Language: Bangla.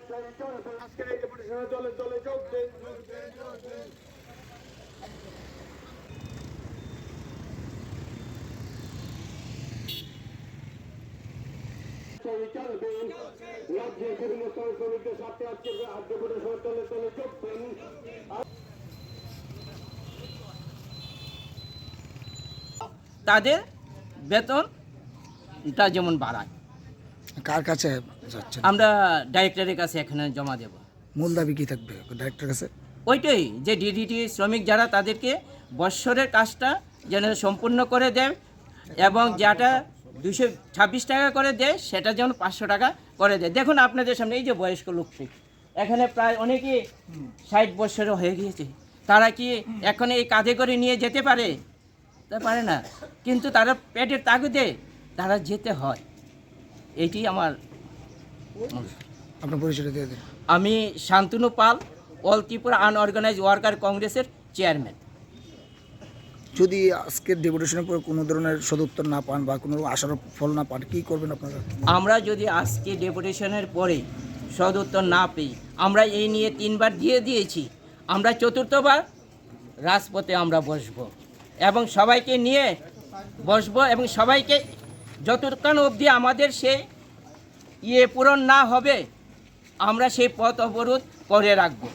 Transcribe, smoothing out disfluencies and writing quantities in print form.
আজকের এই ডেপুটেশনে দলে দলে যোগ দেন। চলবে রাজ্যের বিভিন্ন স্তরের শ্রমিকদের স্বার্থে আজকের ডেপুটেশনে দলে দলে যোগ দেন। তাদের বেতনটা যেমন বাড়ায়। কার কাছে যাচ্ছে? আমরা ডাইরেক্টরের কাছে এখানে জমা দেব। মূল দাবি কি থাকবে ডাইরেক্টর কাছে? ওইটাই যে ডিডিটি শ্রমিক যারা তাদেরকে বৎসরের কাজটা যেন সম্পূর্ণ করে দেয় এবং যেটা 226 টাকা করে দেয় সেটা যেন 500 টাকা করে দেয়। দেখুন আপনাদের সামনে এই যে বয়স্ক লোকটি এখানে প্রায় অনেকেই 60 বছরও হয়ে গিয়েছে, তারা কি এখন এই কাঁধে করে নিয়ে যেতে পারে? তা পারে না, কিন্তু তারা পেটের তাগিদে তারা যেতে হয়। এইটি আমার। আপনার পরিচয় দিয়ে দিন। আমি শান্তনু পাল, অল ত্রিপুরা আনঅর্গানাইজ ওয়ার্কার কংগ্রেসের চেয়ারম্যান। যদি আজকের ডেপুটেশনের পরে কোনো ধরনের সদুত্তর না পান বা কোনো আশার ফল না পান, কী করবেন আপনারা? আমরা যদি আজকে ডেপুটেশনের পরে সদুত্তর না পেয়ে, আমরা এই নিয়ে 3 বার দিয়েছি, আমরা 4র্থবার রাজপথে আমরা বসবো এবং সবাইকে নিয়ে বসবো এবং সবাইকে যতক্ষণ অবধি আমাদের সেই পূরণ না হবে আমরা সেই পথ অবরোধ করে রাখবো।